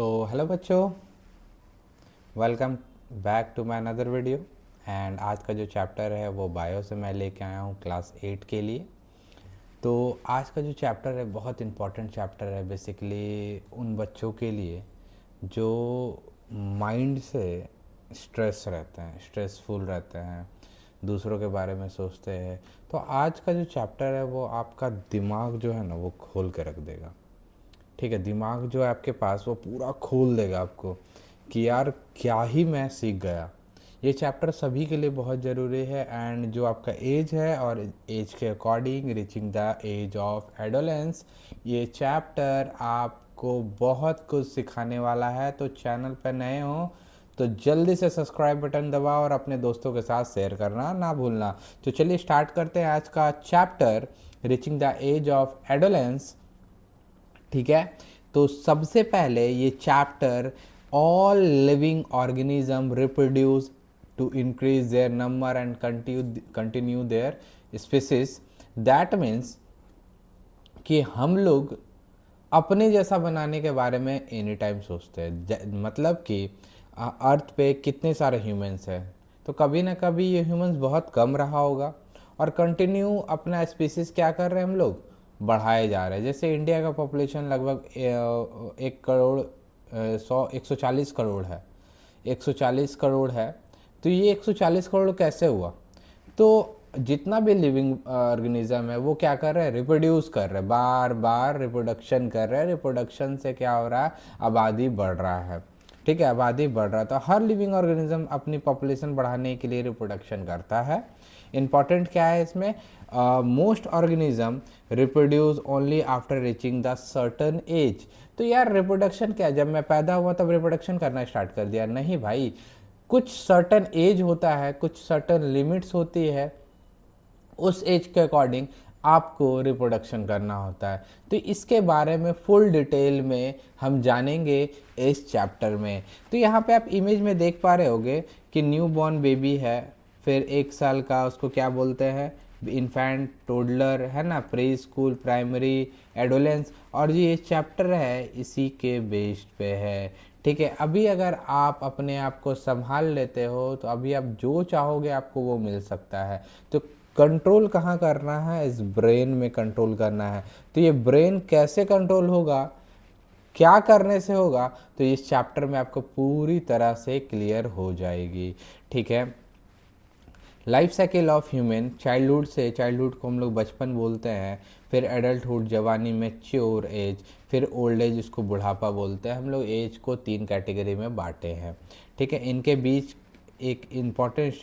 तो हेलो बच्चों, welcome back to my another video. And आज का जो चैप्टर है वो बायो से मैं लेके आया हूँ क्लास 8 के लिए। तो आज का जो चैप्टर है बहुत इम्पॉर्टेंट चैप्टर है बेसिकली उन बच्चों के लिए जो माइंड से स्ट्रेस रहते हैं, स्ट्रेसफुल रहते हैं, दूसरों के बारे में सोचते हैं। तो आज का जो चैप्टर है वो आपका दिमाग जो है ना वो खोल के रख देगा। ठीक है, दिमाग जो है आपके पास वो पूरा खोल देगा आपको कि यार क्या ही मैं सीख गया। ये चैप्टर सभी के लिए बहुत ज़रूरी है। एंड जो आपका एज है और एज के according reaching the age of adolescence, ये चैप्टर आपको बहुत कुछ सिखाने वाला है। तो चैनल पर नए हो तो जल्दी से सब्सक्राइब बटन दबाओ और अपने दोस्तों के साथ शेयर करना ना भूलना। तो चलिए स्टार्ट करते हैं आज का chapter reaching the age of adolescence. ठीक है, तो सबसे पहले ये chapter all living organism reproduce to increase their number and continue their species. That means कि हम लोग अपने जैसा बनाने के बारे में एनी टाइम सोचते हैं। मतलब कि अर्थ पे कितने सारे ह्यूमंस हैं, तो कभी ना कभी ये ह्यूमंस बहुत कम रहा होगा और कंटिन्यू अपना स्पीसीज क्या कर रहे हैं हम लोग, बढ़ाए जा रहे हैं। जैसे इंडिया का पॉपुलेशन लगभग 1 करोड़ 140 करोड़ है। 140 करोड़ है। तो ये 140 करोड़ कैसे हुआ? तो जितना भी लिविंग ऑर्गेनिज्म है वो क्या कर रहे हैं, रिप्रोड्यूस कर रहे हैं, बार बार रिप्रोडक्शन कर रहे हैं। रिप्रोडक्शन से क्या हो रहा है, आबादी बढ़ रहा है। ठीक है, आबादी बढ़ रहा है। तो हर लिविंग ऑर्गेनिज्म अपनी पॉपुलेशन बढ़ाने के लिए रिप्रोडक्शन करता है। इंपॉर्टेंट क्या है इसमें, most organism reproduce only after reaching the certain age. तो यार रिप्रोडक्शन क्या, जब मैं पैदा हुआ तब रिप्रोडक्शन करना स्टार्ट कर दिया? नहीं भाई, कुछ सर्टन एज होता है, कुछ सर्टन लिमिट्स होती है, उस एज के अकॉर्डिंग आपको रिप्रोडक्शन करना होता है। तो इसके बारे में फुल डिटेल में हम जानेंगे इस चैप्टर में। तो यहाँ पे आप इमेज में देख पा रहे होगे कि न्यू बॉर्न बेबी है, फिर 1 साल का उसको क्या बोलते हैं, इन्फेंट, टोडलर है ना, प्री स्कूल, प्राइमरी, एडोलेंस। और ये चैप्टर है इसी के बेस्ड पे है। ठीक है, अभी अगर आप अपने आप को संभाल लेते हो तो अभी आप जो चाहोगे आपको वो मिल सकता है। तो कंट्रोल कहाँ करना है, इस ब्रेन में कंट्रोल करना है। तो ये ब्रेन कैसे कंट्रोल होगा, क्या करने से होगा, तो इस चैप्टर में आपको पूरी तरह से क्लियर हो जाएगी। ठीक है, life cycle of human, childhood से, चाइल्डहुड को हम लोग बचपन बोलते हैं, फिर एडल्टहुड, जवानी, मैच्योर एज, फिर ओल्ड एज, इसको बुढ़ापा बोलते हैं। हम लोग एज को 3 कैटेगरी में बांटे हैं। ठीक है, इनके बीच एक इम्पॉर्टेंट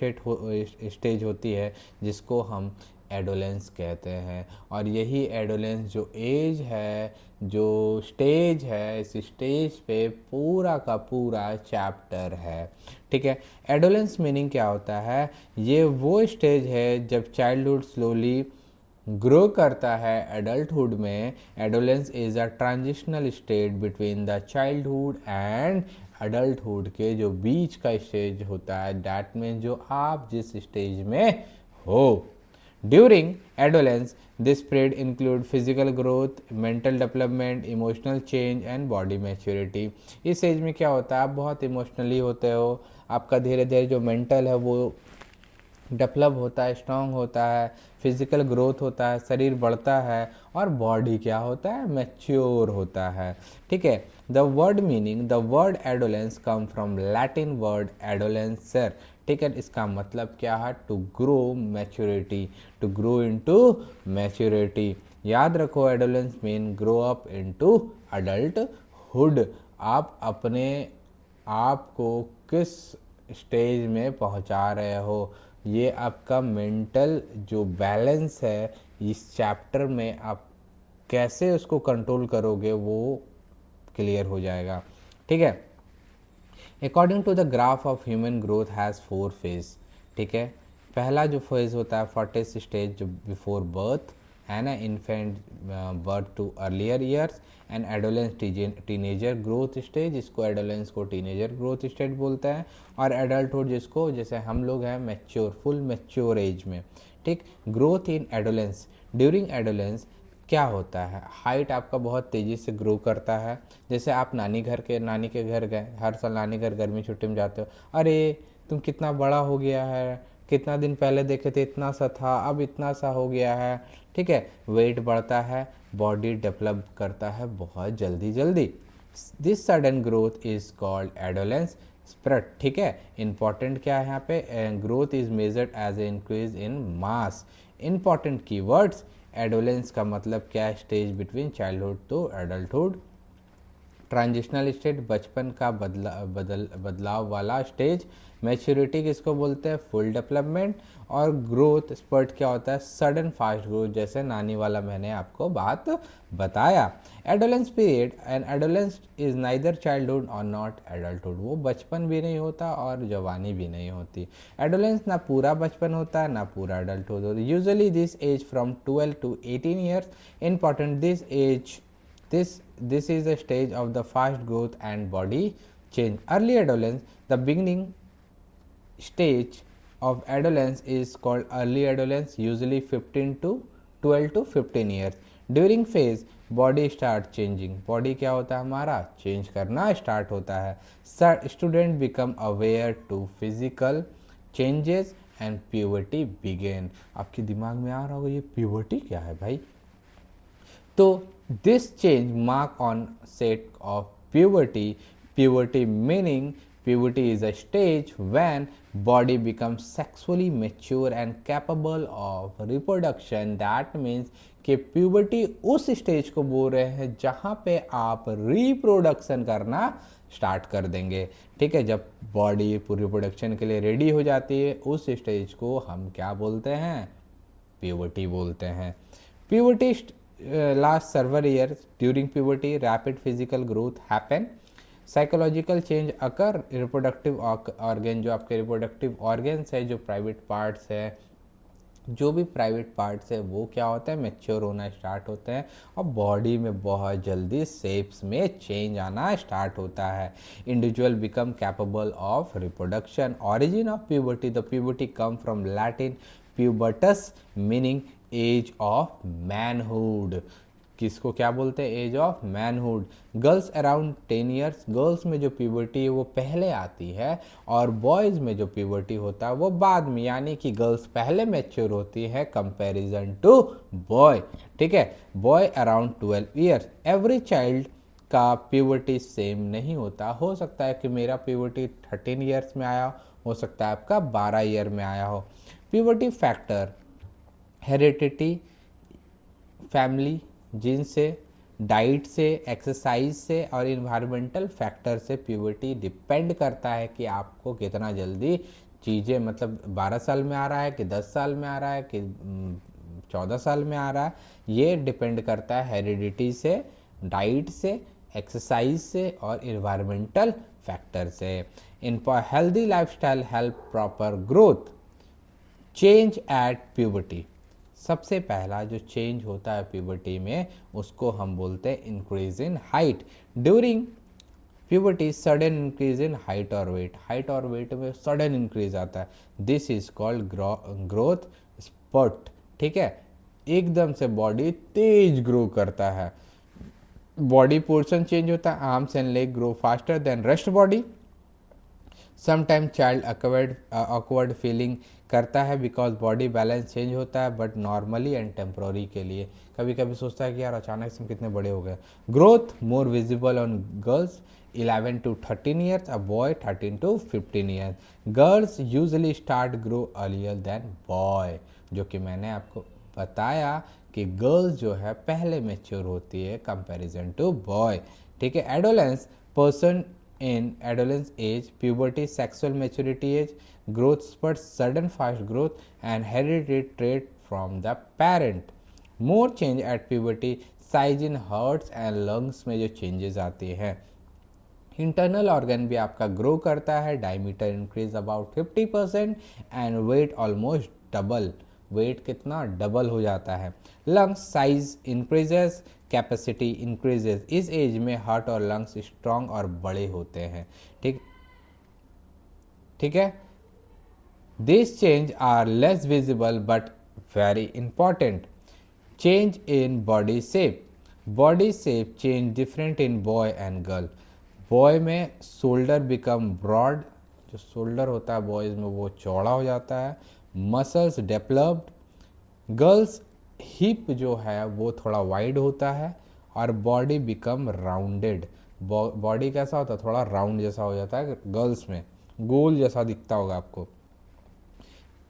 स्टेज होती है जिसको हम एडोलेंस कहते हैं। और यही एडोलेंस जो एज है, जो स्टेज है, इस स्टेज पे पूरा का पूरा चैप्टर है। ठीक है, एडोलेंस मीनिंग क्या होता है, ये वो स्टेज है जब चाइल्डहुड स्लोली ग्रो करता है एडल्टहुड में। Adolescence is a transitional state between the childhood and adulthood के जो बीच का स्टेज होता है। दैट मीन्स जो आप जिस स्टेज में हो। During adolescence this period include physical growth, mental development, emotional change and body maturity. इस एज में क्या होता है, आप बहुत इमोशनली होते हो, आपका धीरे धीरे जो मेंटल है वो डेवलप होता है, स्ट्रांग होता है, फिजिकल ग्रोथ होता है, शरीर बढ़ता है, और बॉडी क्या होता है, मैच्योर होता है। ठीक है, the word meaning, the word adolescence come from Latin word adolescere. ठीक है, इसका मतलब क्या है, to grow maturity, to grow into maturity. याद रखो, adolescence mean grow up into adulthood. आप अपने आप को किस स्टेज में पहुंचा रहे हो, ये आपका मेंटल जो बैलेंस है इस चैप्टर में आप कैसे उसको कंट्रोल करोगे वो क्लियर हो जाएगा। ठीक है, according to the graph of human growth has 4 phase. ठीक है, पहला जो फेज होता है फर्टेस्ट स्टेज जो बिफोर बर्थ है ना, infant birth to earlier years, and adolescence teenager growth stage, इसको एडोलेंस को टीनेजर ग्रोथ स्टेज बोलते हैं, और एडल्टहुड जिसको जैसे हम लोग हैं मैच्योर, फुल मैच्योर एज में। ठीक, growth in adolescence, during adolescence क्या होता है, हाइट आपका बहुत तेज़ी से ग्रो करता है। जैसे आप नानी के घर गए, हर साल नानी घर गर्मी छुट्टी में जाते हो, अरे तुम कितना बड़ा हो गया है, कितना दिन पहले देखे थे इतना सा था, अब इतना सा हो गया है। ठीक है, वेट बढ़ता है, बॉडी डेवलप करता है बहुत जल्दी जल्दी। This sudden growth is called adolescence spread. ठीक है, इंपॉर्टेंट क्या है यहाँ पे, growth is measured as a increase in mass. Important keywords, adolescence का मतलब क्या है, stage between childhood to adulthood. Transitional state, बचपन का बदलाव वाला स्टेज। मैच्योरिटी किसको बोलते हैं, फुल डेवलपमेंट। और ग्रोथ स्पर्ट क्या होता है, सडन फास्ट ग्रोथ, जैसे नानी वाला मैंने आपको बात बताया। Adolescence period, and adolescence is neither childhood और नॉट एडल्टहुड, वो बचपन भी नहीं होता और जवानी भी नहीं होती। एडोलेंस ना पूरा बचपन होता है ना पूरा एडल्टहुड होता है। Usually this age from 12 to 18 years. Important, this age this is the stage of the fast growth and body change. Early adolescence, the beginning stage of adolescence is called early adolescence, usually 15 to 12 to 15 years. During phase body start changing, body क्या होता है हमारा, change करना start होता है। Student become aware to physical changes and puberty begin. आपके दिमाग में आ रहा होगा ये प्यूबर्टी क्या है भाई। तो this change mark on set of puberty meaning puberty is a stage when body becomes sexually mature and capable of reproduction. That means कि प्यूबर्टी उस स्टेज को बोल रहे हैं जहाँ पे आप रिप्रोडक्शन करना स्टार्ट कर देंगे। ठीक है, जब बॉडी रिप्रोडक्शन के लिए रेडी हो जाती है उस स्टेज को हम क्या बोलते हैं, प्यूबर्टी बोलते हैं। Puberty last several years. During puberty rapid physical growth happen, psychological change occur, reproductive organ, जो आपके रिप्रोडक्टिव ऑर्गन्स है, जो प्राइवेट पार्ट्स है, जो भी प्राइवेट पार्ट्स है वो क्या होता है, मैच्योर होना स्टार्ट होते हैं और बॉडी में बहुत जल्दी शेप्स में चेंज आना स्टार्ट होता है। Individual become capable of reproduction. Origin of puberty, the puberty come from Latin pubertas meaning age of manhood. किसको क्या बोलते हैं, age of manhood. Girls around 10 years, girls में जो प्यूबर्टी है वो पहले आती है और बॉयज़ में जो प्यूबर्टी होता है वो बाद में, यानी कि गर्ल्स पहले मैच्योर होती है कंपैरिजन टू बॉय। ठीक है, boy around 12 years. Every child का प्यूबर्टी सेम नहीं होता, हो सकता है कि मेरा प्यूबर्टी 13 ईयर्स में आया, हो सकता है आपका 12 ईयर में आया हो। Puberty factor, heredity, family, gene से, डाइट से, एक्सरसाइज से और इन्वायरमेंटल फैक्टर से प्यूबर्टी डिपेंड करता है कि आपको कितना जल्दी चीज़ें, मतलब 12 साल में आ रहा है कि 10 साल में आ रहा है कि 14 साल में आ रहा है, ये डिपेंड करता है हेरिडिटी से, डाइट से, एक्सरसाइज से और इन्वायरमेंटल फैक्टर से। इन healthy lifestyle help proper growth. Change at puberty, सबसे पहला जो चेंज होता है प्यूबर्टी में उसको हम बोलते हैं increase in height. During puberty sudden increase in height और वेट, हाइट और वेट में सडन इंक्रीज आता है, this is called growth spurt. ठीक है, एकदम से बॉडी तेज ग्रो करता है, बॉडी पोर्शन चेंज होता है, arms and leg grow faster than rest body. Sometime child awkward feeling करता है बिकॉज बॉडी बैलेंस चेंज होता है, बट नॉर्मली एंड टेम्प्रोरी के लिए। कभी कभी सोचता है कि यार अचानक से हम कितने बड़े हो गए। Growth more visible on girls 11 to 13 years, a boy 13 to 15 years. Girls usually start grow earlier than boy, जो कि मैंने आपको बताया कि गर्ल्स जो है पहले मेच्योर होती है कंपैरिजन टू बॉय। ठीक है, adolescence person in adolescence age, puberty, sexual maturity age, growth spurts, sudden fast growth and hereditary trait from the parent. More change at puberty, size in hearts and lungs में जो changes आती हैं। Internal organ भी आपका grow करता है, diameter increase about 50% and weight almost double, weight कितना double हो जाता है। Lungs size increases, capacity increases, इस एज में हार्ट और लंग्स स्ट्रॉन्ग और बड़े होते हैं। ठीक है, this change are less visible but very important. Change in body shape change different in boy and girl. Boy में शोल्डर बिकम ब्रॉड, जो शोल्डर होता है बॉयज़ में वो चौड़ा हो जाता है। Muscles developed. गर्ल्स हिप जो है वो थोड़ा वाइड होता है। और बॉडी बिकम राउंडेड, बॉडी कैसा होता है, थोड़ा राउंड जैसा हो जाता है गर्ल्स में, गोल जैसा दिखता होगा आपको।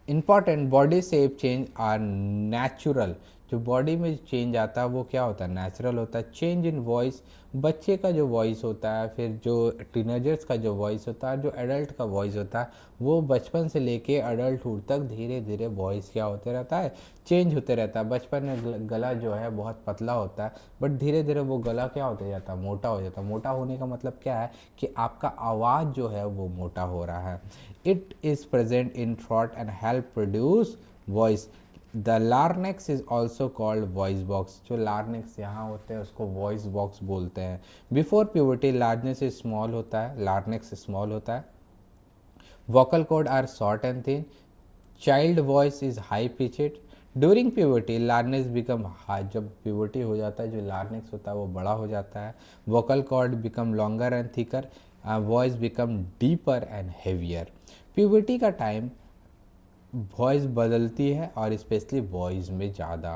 Important body shape change are natural, जो बॉडी में चेंज आता है वो क्या होता है, नेचुरल होता है। चेंज इन वॉइस, बच्चे का जो वॉइस होता है, फिर जो टीनेजर्स का जो वॉइस होता है, जो एडल्ट का वॉइस होता है, वो बचपन से लेके अडल्टहुड तक धीरे धीरे वॉइस क्या होते रहता है, चेंज होते रहता है। बचपन में गला जो है बहुत पतला होता है, बट धीरे धीरे वो गला क्या होते जाता है, मोटा हो जाता है। मोटा होने का मतलब क्या है कि आपका आवाज़ जो है वो मोटा हो रहा है। It is present in throat and help produce voice. The larynx is also called voice box, जो लार्नेक्स यहाँ होते हैं उसको वॉइस बॉक्स बोलते हैं। Before puberty larynx is small होता है, लार्नेक्स स्मॉल होता है। Vocal cord are short and thin. Child voice is high pitched. During puberty larynx become high, जब प्यूबर्टी हो जाता है जो लार्नेक्स होता है वो बड़ा हो जाता है। Vocal cord become longer and thicker, voice become deeper and heavier. Puberty का टाइम वॉइस बदलती है और स्पेशली बॉयज़ में ज़्यादा।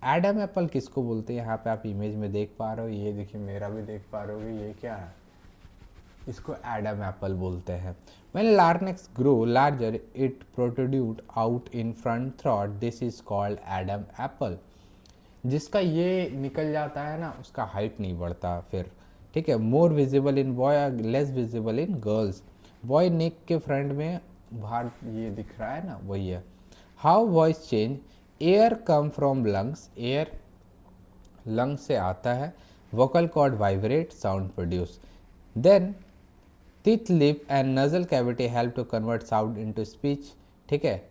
एडम एप्पल किसको बोलते हैं, यहाँ पे आप इमेज में देख पा रहे हो, ये देखिए मेरा भी देख पा रहे हो, ये क्या है, इसको एडम एप्पल बोलते हैं। When larynx grow larger, it protrude out in front throat. This is called Adam apple. जिसका ये निकल जाता है ना उसका हाइट नहीं बढ़ता फिर, ठीक है। More visible in boy, less visible in girls. Boy neck के फ्रंट में बाहर ये दिख रहा है ना, वही है। How voice change, air come from lungs, air lung से आता है। Vocal cord vibrate, sound produce. Then teeth lip and nasal cavity help to convert sound into speech, ठीक है।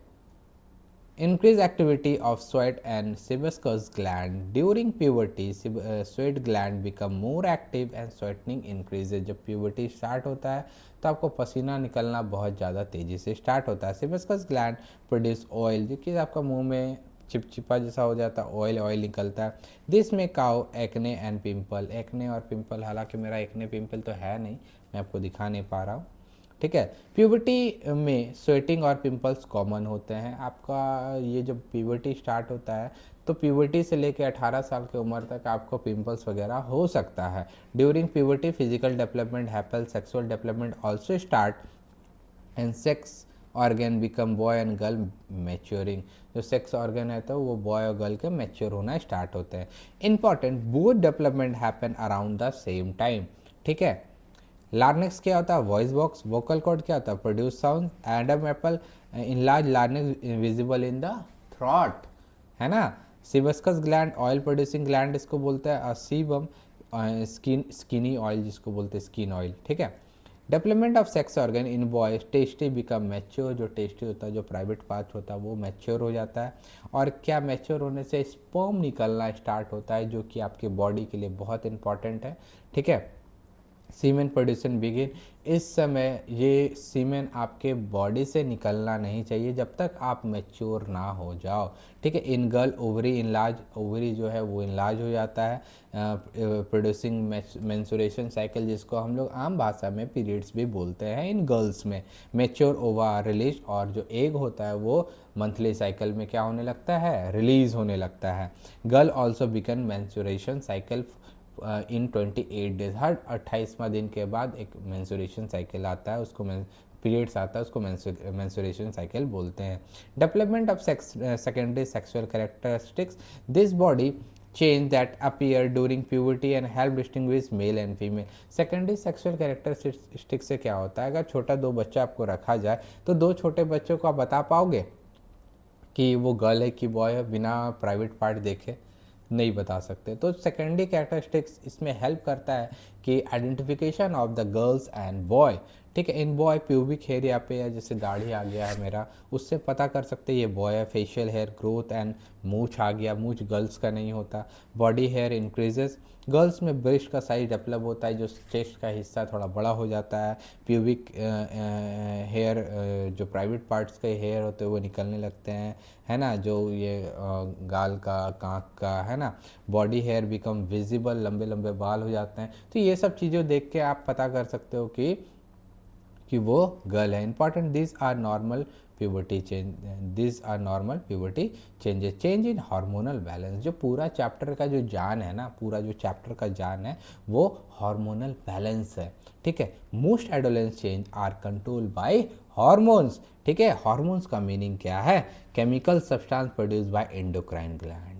Increase activity of sweat and sebaceous gland during puberty. Sweat gland become more active and sweating increases. जब puberty start होता है तो आपको पसीना निकलना बहुत ज़्यादा तेज़ी से स्टार्ट होता है। sebaceous gland produce oil, जो कि आपका मुंह में चिपचिपा जैसा हो जाता है, ऑयल निकलता है। दिस में cow acne and pimple, acne और पिंपल, हालांकि मेरा एक्ने पिंपल तो है नहीं, मैं आपको दिखा नहीं पा रहा हूँ, ठीक है। प्यूबर्टी में स्वेटिंग और पिंपल्स कॉमन होते हैं। आपका ये जब प्यूबर्टी स्टार्ट होता है तो प्यूबर्टी से लेकर 18 साल की उम्र तक आपको पिंपल्स वगैरह हो सकता है। During puberty physical development happen, sexual development also start and sex organ become boy and girl maturing. जो सेक्स ऑर्गन है तो वो बॉय और गर्ल के मैच्योर होना स्टार्ट होते हैं। Important both development happen around the same time, ठीक है। लार्नेक्स क्या होता है, वॉइस बॉक्स। वोकल कॉर्ड क्या होता है, produce sound. Adam apple, enlarge larynx visible in the throat, है ना। Sebaceous gland, oil producing gland इसको बोलते हैं। और सीबम, स्किनी ऑयल जिसको बोलते हैं स्किन ऑयल, ठीक है। Development of sex organ in boys, tasty become mature, जो टेस्टी होता है, जो प्राइवेट पार्ट होता है वो मैच्योर हो जाता है। और क्या मैच्योर होने से स्पर्म निकलना स्टार्ट होता है, जो कि आपकी बॉडी के लिए बहुत इंपॉर्टेंट है, ठीक है। सीमेन प्रोड्यूसन बिगिन, इस समय ये सीमेन आपके बॉडी से निकलना नहीं चाहिए जब तक आप मैच्योर ना हो जाओ, ठीक है। इन गर्ल ओवरी इनलार्ज, ओवरी जो है वो इनलार्ज हो जाता है। प्रोड्यूसिंग मेंसुरेशन साइकिल, जिसको हम लोग आम भाषा में पीरियड्स भी बोलते हैं, इन गर्ल्स में। मैच्योर ओवर रिलीज, और जो एग होता है वो मंथली साइकिल में क्या होने लगता है, रिलीज होने लगता है। Girl also begin menstruation cycle in 28 days, हर 28वां दिन के बाद एक मेंसुरेशन साइकिल आता है, उसको पीरियड्स आता है, उसको मेंसुरेशन साइकिल बोलते हैं। Development of secondary sexual characteristics, this body change that appear during puberty and help distinguish male and female. Secondary sexual characteristic से क्या होता है, अगर छोटा दो बच्चा आपको रखा जाए तो दो छोटे बच्चों को आप बता पाओगे कि वो गर्ल है कि बॉय है बिना प्राइवेट पार्ट देखे, नहीं बता सकते। तो सेकेंडरी कैरेक्टरिस्टिक्स इसमें हेल्प करता है कि identification of the girls and boy, ठीक है। इन बॉय प्यूबिक हेयर यहाँ पे है, जैसे दाढ़ी आ गया है मेरा, उससे पता कर सकते हैं ये बॉय है। फेशियल हेयर ग्रोथ एंड मूछ आ गया, मूछ गर्ल्स का नहीं होता। बॉडी हेयर इंक्रीजेस, गर्ल्स में ब्रेस्ट का साइज डेवलप होता है, जो चेस्ट का हिस्सा थोड़ा बड़ा हो जाता है। प्यूबिक हेयर जो प्राइवेट पार्ट्स के हेयर होते हैं वो निकलने लगते हैं, है ना, जो ये गाल का, कांख का, है ना। बॉडी हेयर बिकम विजिबल, लंबे लंबे बाल हो जाते हैं। तो ये सब चीज़ें देख के आप पता कर सकते हो कि वो गर्ल है। Important, this are normal puberty change, this are normal puberty changes. Change in hormonal balance, जो पूरा चैप्टर का जो जान है ना, पूरा जो चैप्टर का जान है वो हार्मोनल बैलेंस है, ठीक है। Most adolescence change are control by hormones, ठीक है। हार्मोन्स का मीनिंग क्या है? Chemical substance produce by endocrine gland,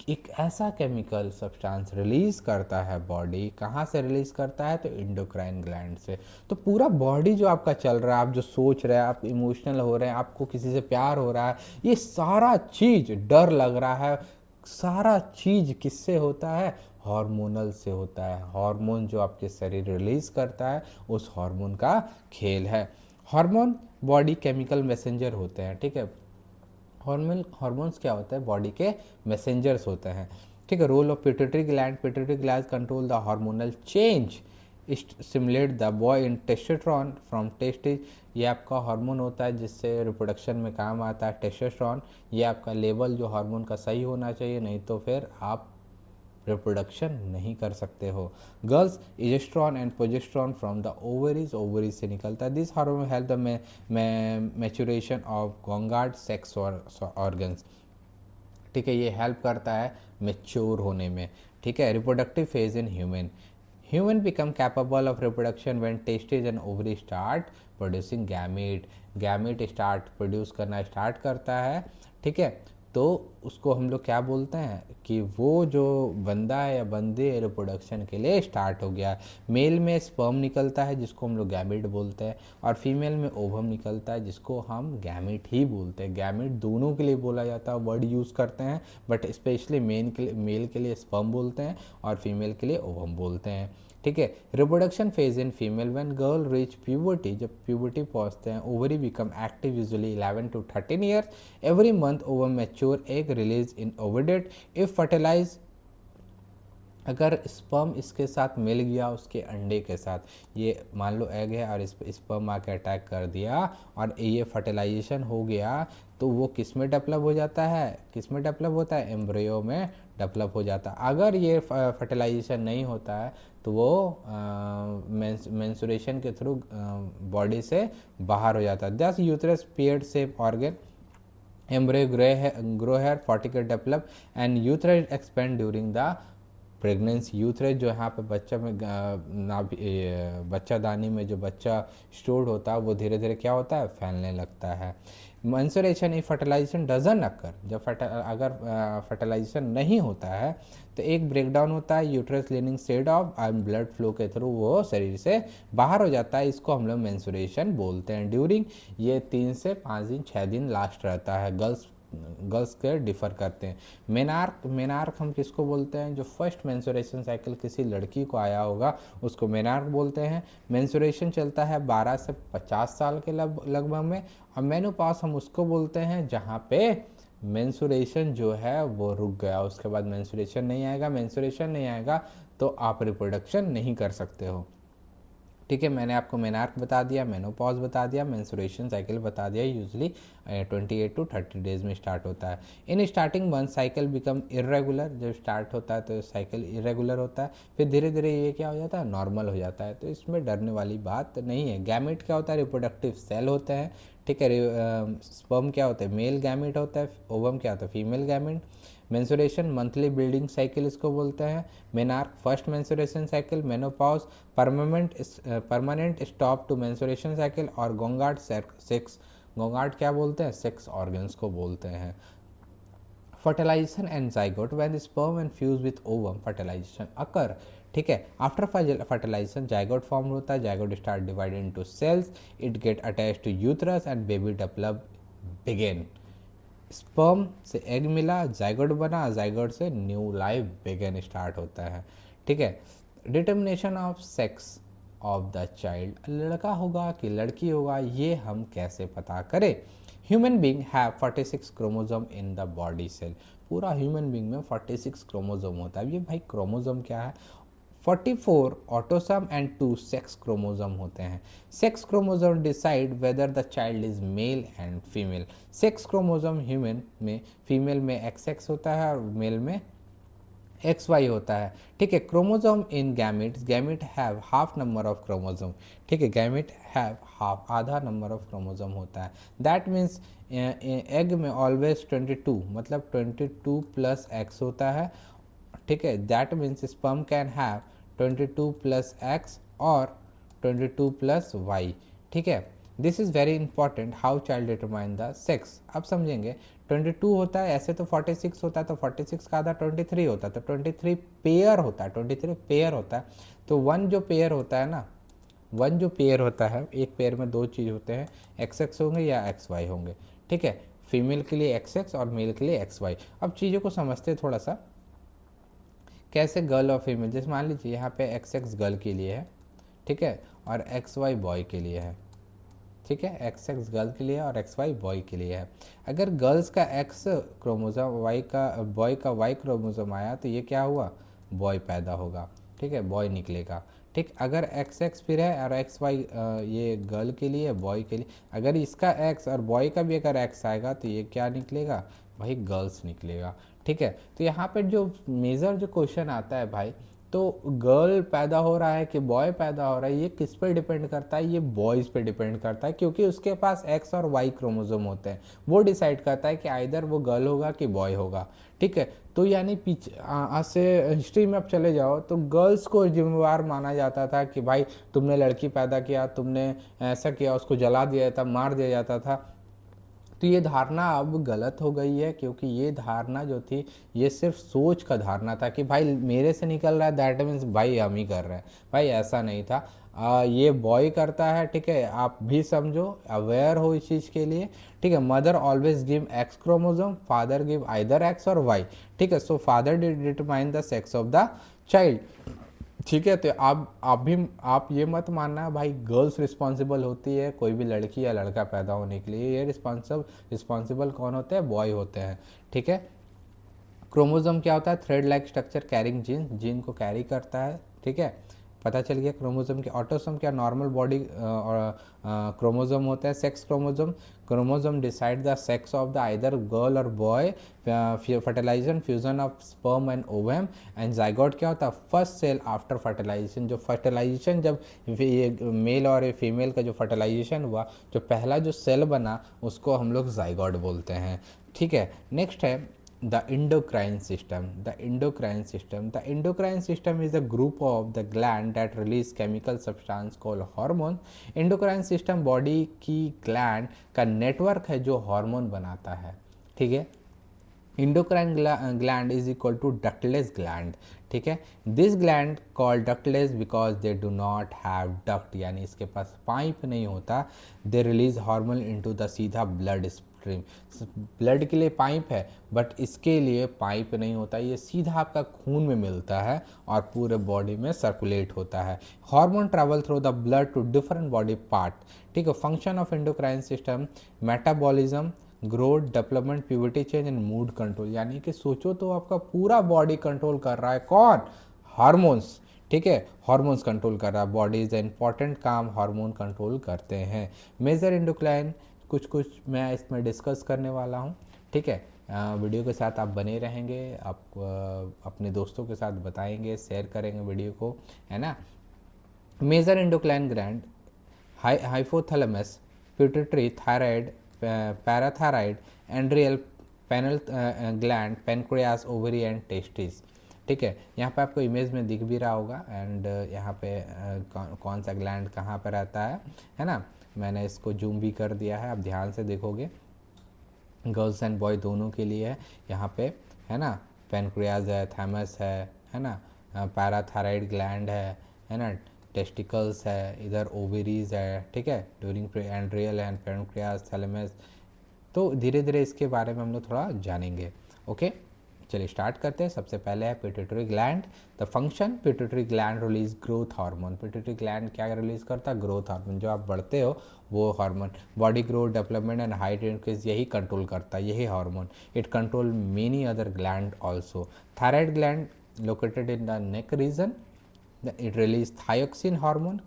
एक ऐसा केमिकल सब्सटेंस रिलीज करता है बॉडी। कहाँ से रिलीज करता है? तो एंडोक्राइन ग्लैंड से। तो पूरा बॉडी जो आपका चल रहा है, आप जो सोच रहे हैं, आप इमोशनल हो रहे हैं, आपको किसी से प्यार हो रहा है, ये सारा चीज, डर लग रहा है, सारा चीज किससे होता है? हार्मोनल से होता है। हार्मोन जो आपके शरीर रिलीज करता है, उस हार्मोन का खेल है। हार्मोन बॉडी केमिकल मैसेंजर होते हैं, ठीक है। हार्मोन्स क्या होता है? बॉडी के मैसेंजर्स होते हैं, ठीक है। Role of pituitary gland, pituitary gland control the hormonal change, stimulate the boy in testosterone from testis, ये आपका हार्मोन होता है जिससे रिप्रोडक्शन में काम आता है, टेस्टोस्टेरोन। ये आपका लेवल जो हार्मोन का सही होना चाहिए, नहीं तो फिर आप रिप्रोडक्शन नहीं कर सकते हो। Girls estrogen and progesterone from the ovaries, ovaries से निकलता है। This hormone help the maturation of gonad sex organs, ठीक है। ये हेल्प करता है मेच्योर होने में, ठीक है। Reproductive phase in human, human become capable of reproduction when testis and ovary start producing gamete, gamete start produce करना स्टार्ट करता है, ठीक है। तो उसको हम लोग क्या बोलते हैं कि वो जो बंदा है या बंदे रिप्रोडक्शन के लिए स्टार्ट हो गया। मेल में स्पर्म निकलता है जिसको हम लोग गैमेट बोलते हैं, और फीमेल में ओवम निकलता है जिसको हम गैमेट ही बोलते हैं। गैमेट दोनों के लिए बोला जाता है, वर्ड यूज़ करते हैं, बट स्पेशली मेल के लिए स्पर्म बोलते हैं और फीमेल के लिए ओवम बोलते हैं, ठीक है। Reproduction phase in female, when girl reach puberty, जब प्यूबर्टी पहुंचते हैं, ovary become active usually 11 to 13 years. Every month ovum mature, egg release in ओवरडेट इफ फर्टिलाइज, अगर स्पर्म इसके साथ मिल गया उसके अंडे के साथ, ये मान लो एग है और इस पर स्पर्म आके अटैक कर दिया और ये फर्टिलाइजेशन हो गया, तो वो किस में डेवलप हो जाता है? किस में डेवलप होता है? एम्ब्रियो में डेवलप हो जाता है। अगर ये फर्टिलाइजेशन नहीं होता है तो वो मेंस्ट्रुएशन के थ्रू बॉडी से बाहर हो जाता है। Thus uterus paired shape organ, embryo grow hair follicle develop and urethra expand during the pregnancy. Uterus जो यहाँ पे बच्चा में बच्चा दानी में जो बच्चा स्टोर्ड होता है वो धीरे धीरे क्या होता है? फैलने लगता है। मेंस्ट्रुएशन इफ फर्टिलाइजेशन डजन अकर, जब अगर फर्टिलाइजेशन नहीं होता है तो एक ब्रेकडाउन होता है uterus leaning state of, and blood flow के थ्रू वो शरीर से बाहर हो जाता है। इसको हम लोग मेंस्ट्रुएशन बोलते हैं। ड्यूरिंग ये 3 से 5 दिन 6 दिन लास्ट रहता है। गर्ल्स के डिफर करते हैं। मेनार्क हम किसको बोलते हैं? जो फर्स्ट मेंस्ट्रुएशन साइकिल किसी लड़की को आया होगा उसको मेनार्क बोलते हैं। मेंस्ट्रुएशन चलता है 12 से 50 साल के लगभग में। और मेनोपॉज हम उसको बोलते हैं जहाँ पे मेंस्ट्रुएशन जो है वो रुक गया, उसके बाद मेंस्ट्रुएशन नहीं आएगा। मेंस्ट्रुएशन नहीं आएगा तो आप रिप्रोडक्शन नहीं कर सकते हो, ठीक है। मैंने आपको मेनार्क बता दिया, मेनोपॉज बता दिया, मेंस्ट्रुएशन साइकिल बता दिया। यूजली 28 to 30 डेज में स्टार्ट होता है। In starting month cycle become irregular, जब स्टार्ट होता है तो साइकिल इरेगुलर होता है, फिर धीरे धीरे ये क्या हो जाता है? नॉर्मल हो जाता है। तो इसमें डरने वाली बात नहीं है। गैमेट क्या होता है? रिप्रोडक्टिव सेल होते हैं, ठीक है। स्पर्म क्या होता है? मेल गैमेट होता है। ओवम क्या होता है? Female gamete. Menstruation monthly bleeding cycle इसको बोलते हैं। Menarche first menstruation cycle. Menopause permanent stop to menstruation cycle. और गोंगार्ड सेक्स, गोंगार्ड क्या बोलते हैं? सेक्स ऑर्गन्स को बोलते हैं। Fertilisation and zygote, when sperm and fuse with ovum fertilisation occur, ठीक है। आफ्टर फर्टिलाइजेशन जाइगोट फॉर्म होता है। Zygote start divided into cells, it get attached to uterus and baby develop begin. Sperm से egg मिला, zygote बना, zygote से new life begin start होता है, ठीक है। Determination of sex of the child, लड़का होगा कि लड़की होगा ये हम कैसे पता करें? Human being have 46 chromosome in the body cell. पूरा ह्यूमन बींग में 46 क्रोमोजोम होता है। ये भाई क्रोमोजोम क्या है? 44 ऑटोसोम एंड 2 सेक्स क्रोमोजोम होते हैं। Sex chromosome decide whether the child is male and female. Sex chromosome human में, फीमेल में XX होता है और मेल में XY होता है। ठीक है। Chromosome in gametes, gamete have half number of chromosome. ठीक है, गैमिट हैव हाफ, आधा नंबर ऑफ क्रोमोजोम होता है। दैट मीन्स एग में ऑलवेज 22, मतलब 22 प्लस X होता है। ठीक है, that means sperm can have 22 plus X और 22 प्लस Y। ठीक है, this is very important, how child determine the sex. अब समझेंगे। 22 होता है, ऐसे तो 46 होता है, तो 46 का आधा 23 होता है, तो 23 पेयर होता है, 23 पेयर होता है। तो वन जो पेयर होता है ना, वन जो पेयर होता है, एक पेयर में दो चीज़ होते हैं, XX होंगे या XY होंगे। ठीक है, फीमेल के लिए XX और मेल के लिए XY। अब चीज़ों को समझते हैं थोड़ा सा, कैसे गर्ल और फीमेल। जैसे मान लीजिए यहाँ पे XX गर्ल के लिए है, ठीक है, और XY बॉय के लिए है। ठीक है, XX गर्ल के लिए और XY बॉय के लिए है। अगर गर्ल्स का X क्रोमोसोम, बॉय का Y क्रोमोसोम आया तो ये क्या हुआ? बॉय पैदा होगा। ठीक है, बॉय निकलेगा। ठीक, अगर XX फिर है और XY ये गर्ल के लिए, बॉय के लिए, अगर इसका X और बॉय का भी अगर X आएगा तो ये क्या निकलेगा? भाई गर्ल्स निकलेगा। ठीक है, तो यहाँ पर जो मेजर जो क्वेश्चन आता है भाई, तो गर्ल पैदा हो रहा है कि बॉय पैदा हो रहा है, ये किस पे डिपेंड करता है? ये बॉयज़ पे डिपेंड करता है, क्योंकि उसके पास X और Y क्रोमोसोम होते हैं। वो डिसाइड करता है कि आइदर वो गर्ल होगा कि बॉय होगा। ठीक है, तो यानी पीछे आज से हिस्ट्री में अब चले जाओ तो गर्ल्स को जिम्मेवार माना जाता था कि भाई तुमने लड़की पैदा किया, तुमने ऐसा किया, उसको जला दिया था, मार दिया जाता था। तो ये धारणा अब गलत हो गई है, क्योंकि ये धारणा जो थी ये सिर्फ सोच का धारणा था कि भाई मेरे से निकल रहा है दैट मीन्स भाई हम ही कर रहे हैं। भाई ऐसा नहीं था। ये बॉय करता है। ठीक है, आप भी समझो, अवेयर हो इस चीज़ के लिए। ठीक है, mother always give X chromosome, father give either X और Y। ठीक है, so father determine the sex of the child. ठीक है, तो आप ये मत मानना भाई गर्ल्स रिस्पॉन्सिबल होती है कोई भी लड़की या लड़का पैदा होने के लिए। ये रिस्पॉन्सिबल कौन होते हैं? बॉय होते हैं। ठीक है, क्रोमोसोम क्या होता है? Thread like structure carrying gene, gene को कैरी करता है। ठीक है, पता चल गया क्रोमोसोम के। ऑटोसोम क्या? नॉर्मल बॉडी क्रोमोसोम होता है। Sex chromosome, chromosome decide the sex of the either girl और boy. Fertilisation, fusion of sperm and ovum. And zygote क्या होता है? First cell after fertilisation. जो फर्टिलाइजेशन, जब ये मेल और फीमेल का जो फर्टिलाइजेशन हुआ, जो पहला जो सेल बना उसको हम लोग जाइगोट बोलते हैं। ठीक है, नेक्स्ट है the endocrine system. The endocrine system, the endocrine system is a group of the gland that release chemical substance called hormone. endocrine system body की ग्लैंड का नेटवर्क है जो हार्मोन बनाता है। ठीक है, endocrine gland is equal to ductless gland. ठीक है, this gland called ductless because they do not have duct, यानी इसके पास पाइप नहीं होता। They release hormone into the सीधा ब्लड स्ट्रीम। ब्लड के लिए पाइप है बट इसके लिए पाइप नहीं होता, ये सीधा आपका खून में मिलता है और पूरे बॉडी में सर्कुलेट होता है। Hormone travel through the blood to different body part. ठीक है, function of endocrine system, metabolism, growth, development, puberty change and mood control. यानी कि सोचो तो आपका पूरा बॉडी कंट्रोल कर रहा है कौन? हार्मोन्स। ठीक है, हार्मोन्स कंट्रोल कर रहा है। बॉडी इज इंपॉर्टेंट काम हार्मोन कंट्रोल करते हैं। मेजर एंडोक्राइन कुछ मैं इसमें डिस्कस करने वाला हूँ। ठीक है, वीडियो के साथ आप बने रहेंगे, आप अपने दोस्तों के साथ बताएंगे, शेयर करेंगे वीडियो को, है ना। Major endocrine gland, hypothalamus, pituitary, thyroid, parathyroid, एंड्रियल, pineal gland, pancreas, ovary and testis. ठीक है, यहाँ पे आपको इमेज में दिख भी रहा होगा। एंड यहाँ पे कौन सा ग्लैंड कहाँ पे रहता है ना। मैंने इसको जूम भी कर दिया है, आप ध्यान से देखोगे। गर्ल्स एंड बॉय दोनों के लिए है यहाँ पे, है ना। पेनक्रियाज है, थैमस है ना, पैराथायराइड ग्लैंड है ना, टेस्टिकल्स है, इधर ओवरीज है। ठीक है, ड्यूरिंग एंड्रियल एंड पेनक्रियाज, थैलेमस। तो धीरे धीरे इसके बारे में हम लोग थोड़ा जानेंगे। ओके, चलिए स्टार्ट करते हैं। सबसे पहले है pituitary gland. The function, pituitary gland release growth hormone. Pituitary gland क्या रिलीज करता है? Growth hormone. जो आप बढ़ते हो वो hormone, body growth, development and height increase, यही कंट्रोल करता है, यही hormone. It control many other gland also. Thyroid gland located in the neck region, it release thyroxine hormone.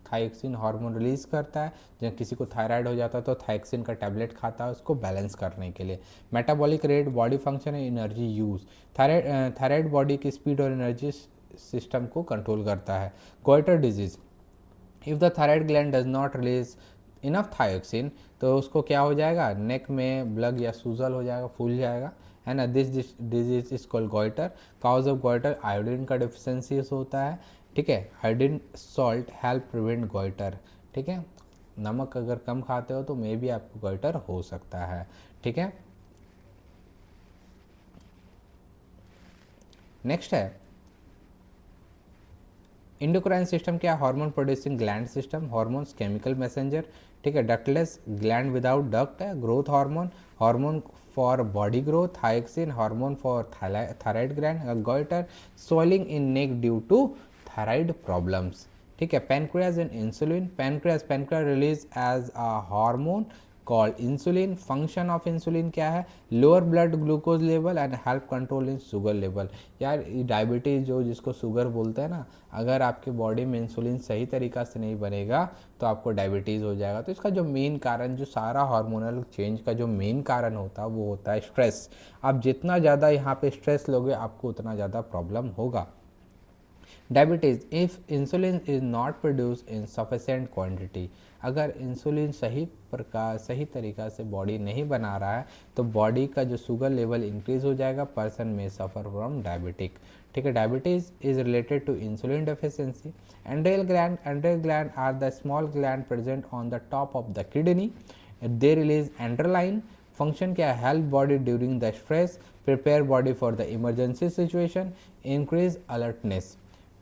Thyroxine hormone release करता है। जब किसी को थायराइड हो जाता है तो थायोक्सिन का टैबलेट खाता है उसको बैलेंस करने के लिए। Metabolic rate, body function and energy use. Thyroid body की स्पीड और एनर्जी सिस्टम को कंट्रोल करता है। Goitre disease, if the thyroid gland does not release enough thyroxine, तो उसको क्या हो जाएगा? नेक में ब्लग या सूजल हो जाएगा, फूल जाएगा, है ना। This disease is called goitre. Cause of goitre, iodine का डिफिशेंसी होता है, ठीक है। Iodine salt help prevent goitre, ठीक है। नमक अगर कम खाते हो तो मे भी आपको गोइटर हो सकता है, ठीक है। नेक्स्ट है इंडोक्राइन सिस्टम। क्या? Hormone producing gland system, hormones chemical messenger, ठीक है। डक्टलेस ग्लैंड विदाउट डक्ट है। Growth hormone, hormone for body growth, thyroxine hormone for thyroid gland. Goitre, swelling in neck due to thyroid problems, ठीक है। Pancreas and insulin. Pancreas release as a hormone called insulin. Function of insulin क्या है? Lower blood glucose level and help control in sugar level. यार diabetes जो जिसको sugar बोलते हैं ना, अगर आपके बॉडी में इंसुलिन सही तरीक़ा से नहीं बनेगा तो आपको डायबिटीज़ हो जाएगा। तो इसका जो मेन कारण, जो सारा हार्मोनल चेंज का जो मेन कारण होता है वो होता है स्ट्रेस। आप जितना ज़्यादा यहाँ पे स्ट्रेस लोगे आपको उतना ज़्यादा प्रॉब्लम होगा। Diabetes, if insulin is not produce in sufficient quantity, अगर इंसुलिन सही तरीक़ा से बॉडी नहीं बना रहा है तो बॉडी का जो शुगर लेवल इंक्रीज़ हो जाएगा, पर्सन में सफ़र फ्रॉम डायबिटिक, ठीक है। Diabetes is related to insulin deficiency. एंड्रियल gland are the small gland present on the top of the kidney, they release एंड्रोलाइन। Function क्या है? Help body during the stress, prepare body for the emergency situation, increase alertness,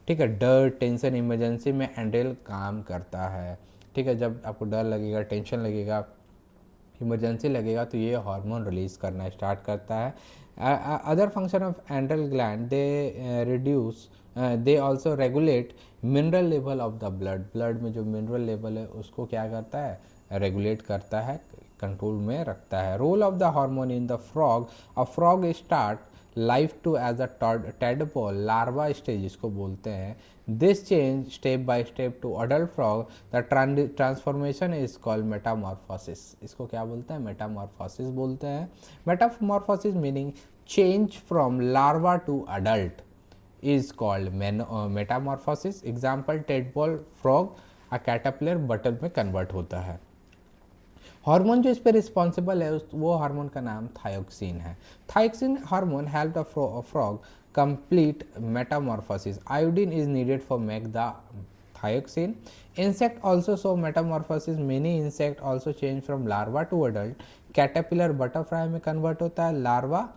ठीक है। डर, tension, emergency में एंड्रेल काम करता है, ठीक है। जब आपको डर लगेगा, टेंशन लगेगा, इमरजेंसी लगेगा तो ये हार्मोन रिलीज करना स्टार्ट करता है। अदर फंक्शन ऑफ एंड्रल gland, they also regulate mineral level of the blood में जो मिनरल लेवल है उसको क्या करता है? रेगुलेट करता है, कंट्रोल में रखता है। Role of the hormone in the frog, a frog start life to as a tadpole, larva stage इसको बोलते हैं। This change step by step to adult frog, the transformation is called metamorphosis. इसको क्या बोलते हैं? मेटामॉर्फोसिस बोलते हैं। Metamorphosis meaning change from larva to adult is called metamorphosis. Example, tadpole frog, a caterpillar बटल में कन्वर्ट होता है। हार्मोन जो इस पर रिस्पॉन्सिबल है वो हार्मोन का नाम थायोक्सिन है। Thyroxine hormone help the frog complete metamorphosis. Iodine is needed for make the thyroxine. Insect also show metamorphosis. Many insect also change from larva to adult. Caterpillar butterfly में convert होता है, larva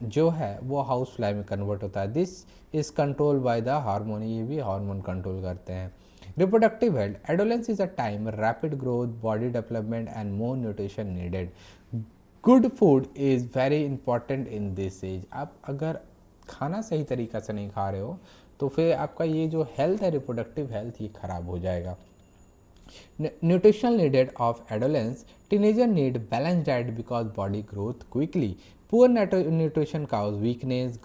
जो है वो house fly में convert होता है। This is control by the hormone, ये भी हार्मोन कंट्रोल करते हैं। Reproductive health, adolescence is a time rapid growth, body development and more nutrition needed. Good food is very important in this age. आप अगर खाना सही तरीक़ा से नहीं खा रहे हो तो फिर आपका ये जो हेल्थ है, रिप्रोडक्टिव हेल्थ, ये ख़राब हो जाएगा। Nutritional needed of adolescence, teenager need balanced diet because body growth quickly. Poor nutrition cause weakness,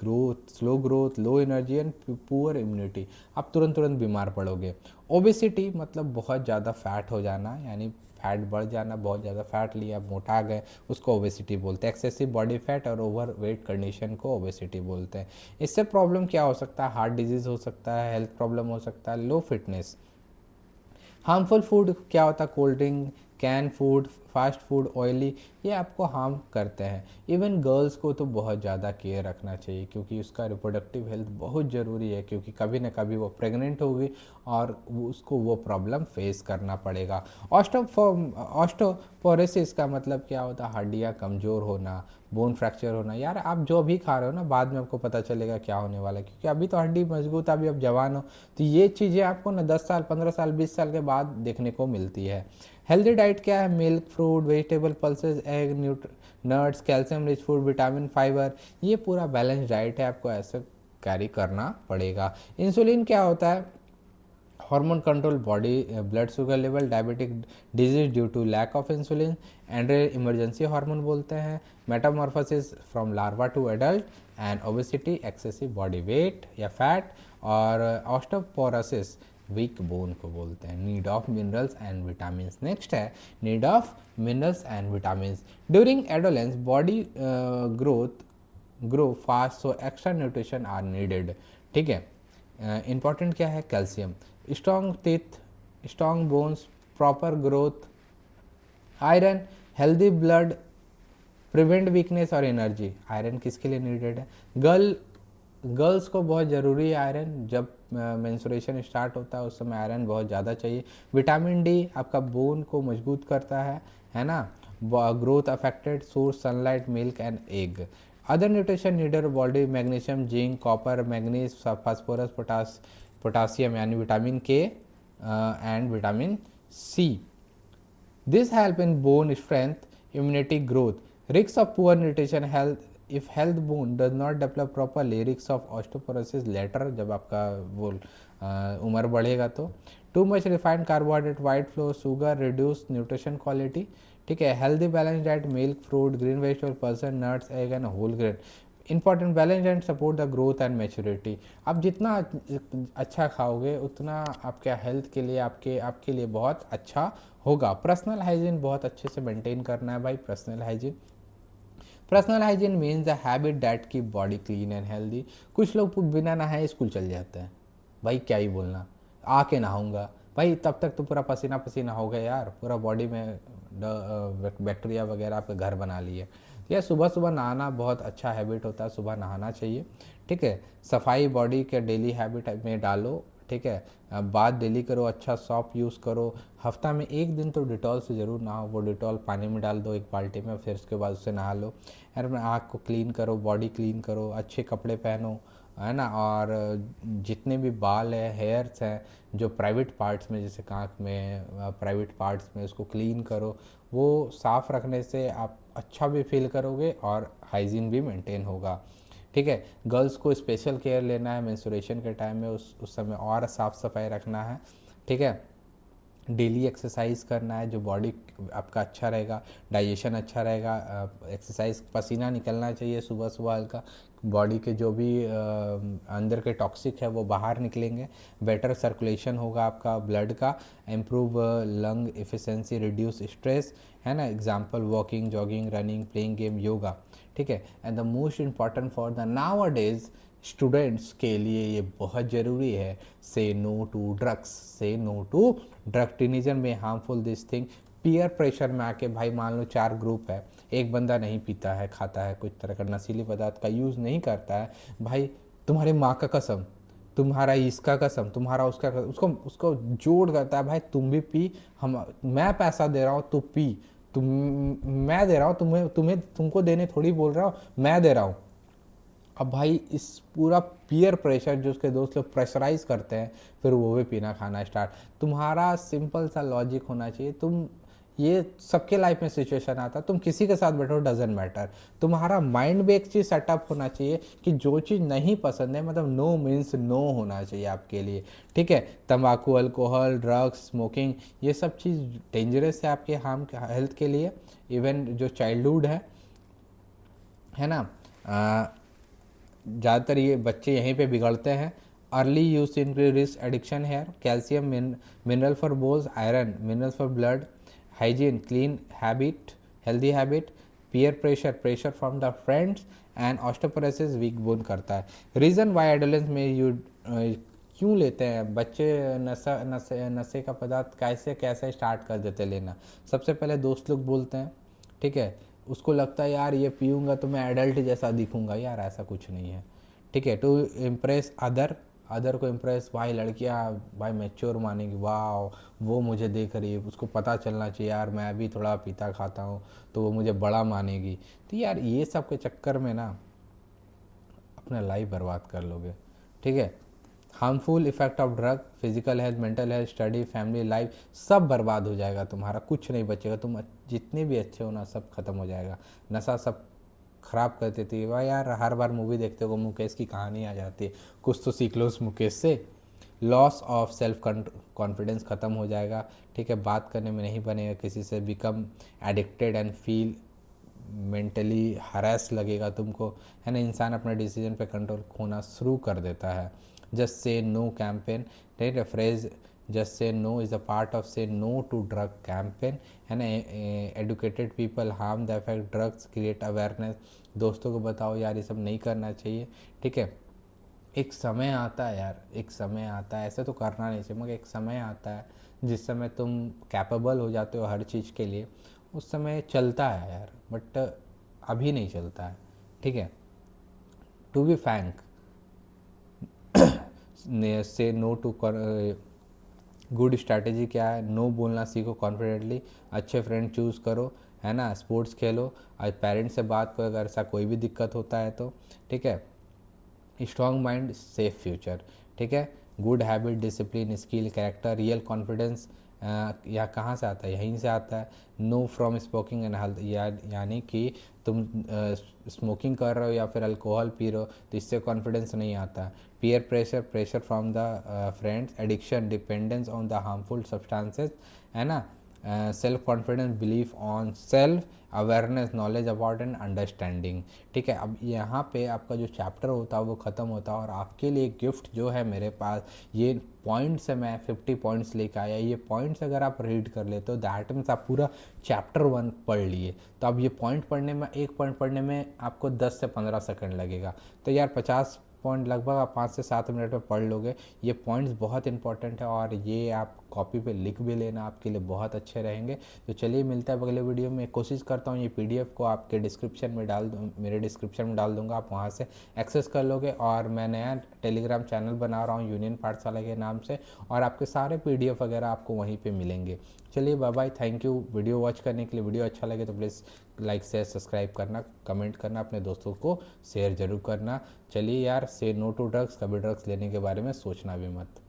slow growth, low energy and poor immunity. आप तुरंत बीमार पड़ोगे। Obesity मतलब बहुत ज़्यादा फैट हो जाना, यानी फैट बढ़ जाना, बहुत ज़्यादा फैट लिया, मोटा गए, उसको ओबेसिटी बोलते हैं। एक्सेसिव बॉडी फैट और ओवर वेट कंडीशन को ओबेसिटी बोलते हैं। इससे प्रॉब्लम क्या हो सकता है? हार्ट डिजीज़ हो सकता है, हेल्थ प्रॉब्लम हो सकता है, लो फिटनेस। हार्मफुल फूड क्या होता है? Cold drink, can food, fast food, oily, ये आपको हार्म करते हैं। इवन गर्ल्स को तो बहुत ज़्यादा केयर रखना चाहिए क्योंकि उसका रिप्रोडक्टिव हेल्थ बहुत ज़रूरी है, क्योंकि कभी ना कभी वो प्रेग्नेंट होगी और उसको वो प्रॉब्लम फेस करना पड़ेगा। ऑस्टोपोरोसिस का मतलब क्या होता है? हड्डियाँ कमज़ोर होना। बोन फ्रैक्चर होना, यार आप जो अभी खा रहे हो ना बाद में आपको पता चलेगा क्या होने वाला है, क्योंकि अभी तो हड्डी मजबूत, अभी आप जवान हो, तो ये चीज़ें आपको ना 10 साल 15 साल 20 साल के बाद देखने को मिलती है। हेल्दी डाइट क्या है? Milk, fruit, vegetable, pulses, egg, nuts, calcium rich food, vitamin, fibre, ये पूरा बैलेंस डाइट है, आपको ऐसे कैरी करना पड़ेगा। इंसुलिन क्या होता है? Hormone control body blood sugar level, diabetic disease due to lack of insulin, एंड्रे इमरजेंसी हार्मोन बोलते हैं, metamorphosis from larva to adult, and obesity excessive body weight या फैट, और ऑस्टियोपोरोसिस वीक बोन को बोलते हैं। Need of minerals and vitamin, next है need of minerals and vitamin during adolescence, body grow fast, so extra nutrition are needed. ठीक है, important क्या है? Calcium, strong teeth, strong bones, proper growth, iron, healthy blood, prevent weakness और energy. Iron किसके लिए needed है? Girls को बहुत ज़रूरी है आयरन, जब मेंस्ट्रुएशन स्टार्ट होता है उस समय आयरन बहुत ज़्यादा चाहिए। विटामिन डी आपका बोन को मजबूत करता है ना। Growth affected, source sunlight, milk and egg. Other nutrition needed body, magnesium, zinc, copper, manganese, phosphorus, potassium यानी vitamin K and vitamin C. This help in bone strength, immunity, growth. Risks of poor nutrition, health, if health bone does not develop properly, risks of osteoporosis later, जब आपका वो उम्र बढ़ेगा तो। Too much refined carbohydrate, white flour, sugar, reduce nutrition quality। ठीक है, healthy balanced diet, milk, fruit, green vegetable, pulses, nuts, egg and whole grain। Important balance and support the growth and maturity. आप जितना अच्छा खाओगे उतना आपके health के लिए, आपके लिए बहुत अच्छा होगा। पर्सनल हाइजीन बहुत अच्छे से मेंटेन करना है भाई। Personal hygiene means the habit that की बॉडी क्लीन एंड हेल्दी। कुछ लोग बिना नहाए स्कूल चल जाते हैं, भाई क्या ही बोलना, आके नहाऊंगा, भाई तब तक तो पूरा पसीना पसीना हो गया यार, पूरा बॉडी में बैक्टीरिया वगैरह आपके घर बना लिए। या सुबह सुबह नहाना बहुत अच्छा हैबिट होता है, सुबह नहाना चाहिए। ठीक है, सफाई बॉडी के डेली हैबिट में डालो। ठीक है, बात डेली करो, अच्छा सॉप यूज़ करो, हफ्ता में एक दिन तो डिटॉल से ज़रूर नहाओ, वो डिटॉल पानी में डाल दो एक बाल्टी में, फिर उसके बाद उससे नहा लो। यार अपने आँख को क्लीन करो, बॉडी क्लीन करो, अच्छे कपड़े पहनो, है ना। और जितने भी बाल है, हेयर्स हैं जो प्राइवेट पार्ट्स में, जैसे कांख में, प्राइवेट पार्ट्स में, उसको क्लीन करो। वो साफ़ रखने से आप अच्छा भी फील करोगे और हाइजीन भी मेंटेन होगा। ठीक है, गर्ल्स को स्पेशल केयर लेना है मेंस्ट्रुएशन के टाइम में, उस समय और साफ़ सफाई रखना है। ठीक है, डेली एक्सरसाइज करना है, जो बॉडी आपका अच्छा रहेगा, डाइजेशन अच्छा रहेगा। एक्सरसाइज, पसीना निकलना चाहिए सुबह सुबह हल्का, बॉडी के जो भी अंदर के टॉक्सिक है वो बाहर निकलेंगे, बेटर सर्कुलेशन होगा आपका ब्लड का, improve lung efficiency, reduce stress, है ना। Example walking, jogging, running, playing game, yoga. ठीक है, and the most important for the now days students के लिए ये बहुत ज़रूरी है, से नो टू ड्रग्स, से नो टू ड्रग। टीनेजर में harmful this thing, peer pressure में आके, भाई मान लो 4 ग्रुप है, एक बंदा नहीं पीता है, खाता है, कुछ तरह का नशीले पदार्थ का यूज़ नहीं करता है, भाई तुम्हारी माँ का कसम, तुम्हारा इसका कसम, तुम्हारा उसका कसम, उसको जोड़ करता है, भाई तुम भी पी, मैं पैसा दे रहा हूँ, तू पी, तुम मैं दे रहा हूँ तुम्हें तुमको देने थोड़ी बोल रहा हूँ, मैं दे रहा हूँ। अब भाई इस पूरा पीयर प्रेशर जो उसके दोस्त लोग प्रेशराइज करते हैं, फिर वो भी पीना खाना स्टार्ट। तुम्हारा सिंपल सा लॉजिक होना चाहिए, तुम ये सबके लाइफ में सिचुएशन आता है, तुम किसी के साथ बैठो डजेंट मैटर, तुम्हारा माइंड में एक चीज़ सेटअप होना चाहिए कि जो चीज़ नहीं पसंद है, मतलब नो मीन्स नो होना चाहिए आपके लिए। ठीक है, तंबाकू, अल्कोहल, ड्रग्स, स्मोकिंग, ये सब चीज़ डेंजरस है आपके हार्म हेल्थ के लिए। इवन जो चाइल्डहुड है ना, ज़्यादातर ये बच्चे यहीं पे बिगड़ते हैं। Early use increase addiction hair, calcium, mineral for bones, iron, minerals for blood, hygiene, clean habit, healthy habit, peer pressure, pressure from the friends, and osteoporosis weak bone करता है। रीज़न वाई एडोलेंस में you क्यों लेते हैं बच्चे नशे का पदार्थ, कैसे कैसे स्टार्ट कर देते लेना। सबसे पहले दोस्त लोग बोलते हैं, ठीक है, उसको लगता है यार ये पीऊँगा तो मैं एडल्ट जैसा दिखूँगा, यार ऐसा कुछ नहीं है। ठीक है, टू इम्प्रेस अदर, अदर को इम्प्रेस, भाई लड़कियां भाई मैच्योर मानेगी, वाह वो मुझे देख रही है, उसको पता चलना चाहिए यार मैं भी थोड़ा पीता खाता हूँ तो वो मुझे बड़ा मानेगी। तो यार ये सब के चक्कर में ना अपना लाइफ बर्बाद कर लोगे, ठीक है। Harmful effect of drug, physical health, mental health, study, family life, सब बर्बाद हो जाएगा तुम्हारा, कुछ नहीं बचेगा। तुम जितने भी अच्छे हो ना सब खत्म हो जाएगा। नशा सब खराब कर देती है भाई। यार हर बार मूवी देखते हो मुकेश की कहानी आ जाती है, कुछ तो सीख लो उस मुकेश से। लॉस ऑफ सेल्फ कॉन्फिडेंस ख़त्म हो जाएगा, ठीक है। बात करने में नहीं बनेगा किसी से, become addicted and feel mentally harass लगेगा तुमको, है ना। इंसान अपने डिसीजन पे कंट्रोल खोना शुरू कर देता है। Just say no campaign, right, phrase just say no is a part of say no to drug campaign, है ना। Educated people harm the effect drugs, create awareness, दोस्तों को बताओ यार ये सब नहीं करना चाहिए, ठीक है। एक समय आता है यार, एक समय आता है, ऐसे तो करना नहीं चाहिए, मगर एक समय आता है जिस समय तुम कैपेबल हो जाते हो हर चीज़ के लिए, उस समय चलता है यार, बट अभी नहीं चलता है, ठीक है। टू बी फ्रैंक, से नो टू, गुड स्ट्रैटेजी क्या है, नो बोलना सीखो कॉन्फिडेंटली, अच्छे फ्रेंड चूज़ करो, है ना। स्पोर्ट्स खेलो, आज पेरेंट्स से बात करो अगर ऐसा कोई भी दिक्कत होता है तो, ठीक है। स्ट्रॉन्ग माइंड सेफ फ्यूचर, ठीक है। Good habit, discipline, skill, character, real confidence यह कहाँ से आता है, यहीं से आता है। Know from smoking and health, यानी कि तुम स्मोकिंग कर रहे हो या फिर अल्कोहल पी रहे हो तो इससे कॉन्फिडेंस नहीं आता। Peer pressure, pressure from the friends, addiction, dependence on the harmful substances, है ना। Self confidence, belief on self, awareness, knowledge about and understanding, ठीक है। अब यहाँ पे आपका जो चैप्टर होता है वो ख़त्म होता है और आपके लिए गिफ्ट जो है मेरे पास, ये पॉइंट्स है, मैं 50 पॉइंट्स लेकर आया। ये पॉइंट्स अगर आप रीड कर लेते हो दैट मीन्स आप पूरा चैप्टर 1 पढ़ लिए। तो अब ये पॉइंट पढ़ने में, एक पॉइंट पढ़ने में आपको 10 से 15 सेकंड लगेगा, तो यार 50 पॉइंट लगभग आप 5 से 7 मिनट में पढ़ लोगे। ये पॉइंट्स बहुत इंपॉर्टेंट है और ये आप कॉपी पे लिख भी लेना, आपके लिए बहुत अच्छे रहेंगे। तो चलिए मिलता है अगले वीडियो में। कोशिश करता हूँ ये पीडीएफ को आपके डिस्क्रिप्शन में डाल दूँ, मेरे डिस्क्रिप्शन में डाल दूँगा, आप वहाँ से एक्सेस कर लोगे। और मैं नया टेलीग्राम चैनल बना रहा हूँ यूनियन पाठशाला के नाम से, और आपके सारे पीडीएफ वगैरह आपको वहीं पे मिलेंगे। चलिए bye bye, thank you video watch करने के लिए। वीडियो अच्छा लगे तो प्लीज़ लाइक शेयर सब्सक्राइब करना, कमेंट करना, अपने दोस्तों को शेयर ज़रूर करना। चलिए यार, से नो टू ड्रग्स, कभी ड्रग्स लेने के बारे में सोचना भी मत।